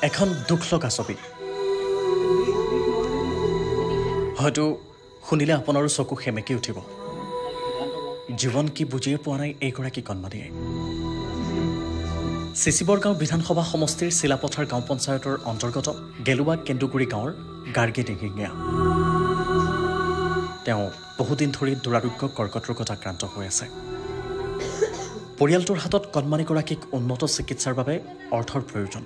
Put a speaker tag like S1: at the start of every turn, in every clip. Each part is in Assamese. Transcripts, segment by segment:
S1: এখন দুখ লগা ছবি হয়তো শুনিলে আপোনাৰো চকু সেমেকি উঠিব জীৱন কি বুজিয়ে পোৱা নাই এইগৰাকী কন্যাদিয়ে চিচিবৰগাঁও বিধানসভা সমষ্টিৰ চিলাপথাৰ গাঁও পঞ্চায়তৰ অন্তৰ্গত গেলুৱা কেন্দুগুৰি গাঁৱৰ গাৰ্গী দিহিঙীয়া তেওঁ বহুদিন ধৰি দুৰাৰোগ্য কৰ্কট ৰোগত আক্ৰান্ত হৈ আছে পৰিয়ালটোৰ হাতত কন্যাগৰাকীক উন্নত চিকিৎসাৰ বাবে অৰ্থৰ প্ৰয়োজন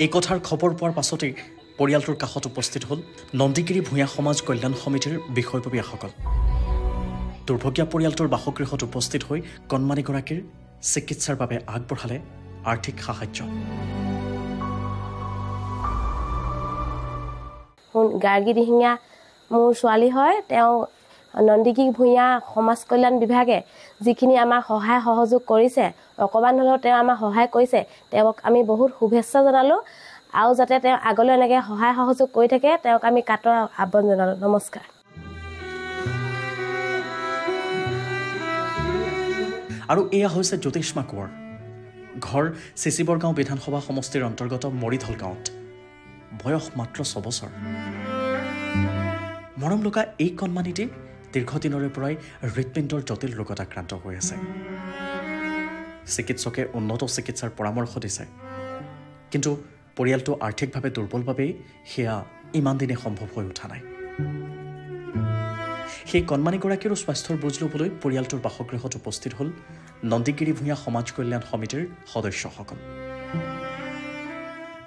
S1: এই কথাৰ খবৰ পোৱাৰ পাছতেই পৰিয়ালটোৰ কাষত উপস্থিত হ'ল নন্দীগিৰি ভূঞা সমাজ কল্যাণ সমিতিৰ বিষয়ববীয়াসকল দুৰ্ভগীয়া পৰিয়ালটোৰ বাসগৃহত উপস্থিত হৈ কন্যাগৰাকীৰ চিকিৎসাৰ বাবে আগবঢ়ালে আৰ্থিক সাহায্য
S2: গাৰ্গী দিহিঙীয়া মোৰ ছোৱালী হয় তেওঁ নন্দীগিৰি ভূঞা সমাজ কল্যাণ বিভাগে যিখিনি আমাক সহায় সহযোগ কৰিছে অকমান হলেও তেওঁ আমাক সহায় কৰিছে তেওঁক আমি বহুত শুভেচ্ছা জনালো আৰু যাতে তেওঁ আগলৈ এনেকৈ সহায় সহযোগ কৰি থাকে তেওঁক আমি কাটৰ আহ্বান জনালো নমস্কাৰ
S1: আৰু এয়া হৈছে জ্যোতিষ্মা কোঁৱৰ ঘৰ চিচিবৰগাঁও বিধানসভা সমষ্টিৰ অন্তৰ্গত মৰিধল গাঁৱত বয়স মাত্ৰ 6 বছৰ মৰম লগা এই কন্যাটি দীৰ্ঘদিনৰে পৰাই হৃদপিণ্ডৰ জটিল ৰোগত আক্ৰান্ত হৈ আছে চিকিৎসকে উন্নত চিকিৎসাৰ পৰামৰ্শ দিছে কিন্তু পৰিয়ালটো আৰ্থিকভাৱে দুৰ্বল বাবেই সেয়া ইমান দিনে সম্ভৱ হৈ উঠা নাই সেই কন্যাগৰাকীৰো স্বাস্থ্যৰ বুজ ল'বলৈ পৰিয়ালটোৰ বাসগৃহত উপস্থিত হ'ল নন্দীগিৰি ভূঞা সমাজ কল্যাণ সমিতিৰ সদস্যসকল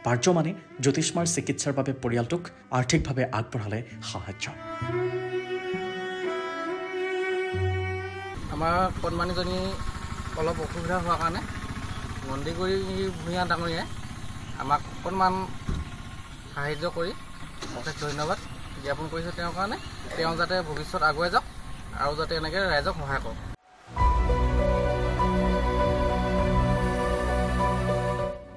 S1: পাৰ্যমানে জ্যোতিষ্মাৰ চিকিৎসাৰ বাবে পৰিয়ালটোক আৰ্থিকভাৱে আগবঢ়ালে সাহায্য
S3: আমাৰ কন্যাজনী অলপ অসুবিধা হোৱাৰ কাৰণে নন্দীগিৰি ভূঞা ডাঙৰীয়াই আমাক অকণমান সাহায্য কৰি অশেষ ধন্যবাদ জ্ঞাপন কৰিছে তেওঁৰ কাৰণে তেওঁ যাতে ভৱিষ্যত আগুৱাই যাওক আৰু যাতে এনেকৈ ৰাইজক সহায় কৰক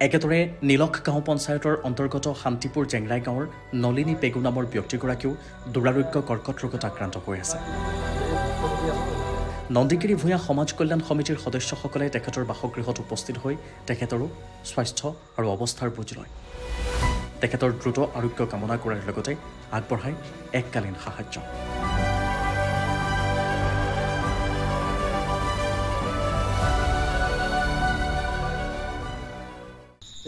S1: একেদৰে নীলখ গাঁও পঞ্চায়তৰ অন্তৰ্গত শান্তিপুৰ জেংৰাই গাঁৱৰ নলিনী পেগু নামৰ ব্যক্তিগৰাকীও দুৰাৰোগ্য কৰ্কট ৰোগত আক্ৰান্ত হৈ আছে নন্দীগিৰি ভূঞা সমাজ কল্যাণ সমিতিৰ সদস্যসকলে তেখেতৰ বাসগৃহত উপস্থিত হৈ তেখেতৰো স্বাস্থ্য আৰু অৱস্থাৰ বুজ লয় তেখেতৰ দ্ৰুত আৰোগ্য কামনা কৰাৰ লগতে আগবঢ়ায় এককালীন সাহায্য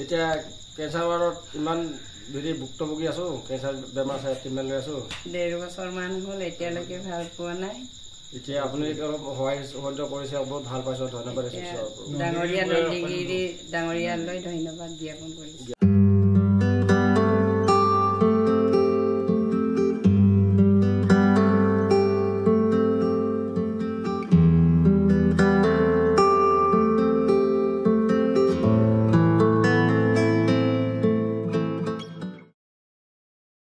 S4: এতিয়া কেঞ্চাৰ ৱাৰ্ডত ইমান ধৰি ভুক্তভোগী আছোঁ কেঞ্চাৰ বেমাৰ ট্ৰিটমেণ্ট লৈ আছোঁ
S5: 1.5 বছৰমান হ'ল এতিয়ালৈকে ভাল পোৱা নাই
S4: এতিয়া আপুনি অলপ সহায় সহযোগ কৰিছে বহুত ভাল পাইছোঁ ধন্যবাদ
S5: ডাঙৰীয়া নন্দীগিৰি ডাঙৰীয়ালৈ ধন্যবাদ জ্ঞাপন কৰিছোঁ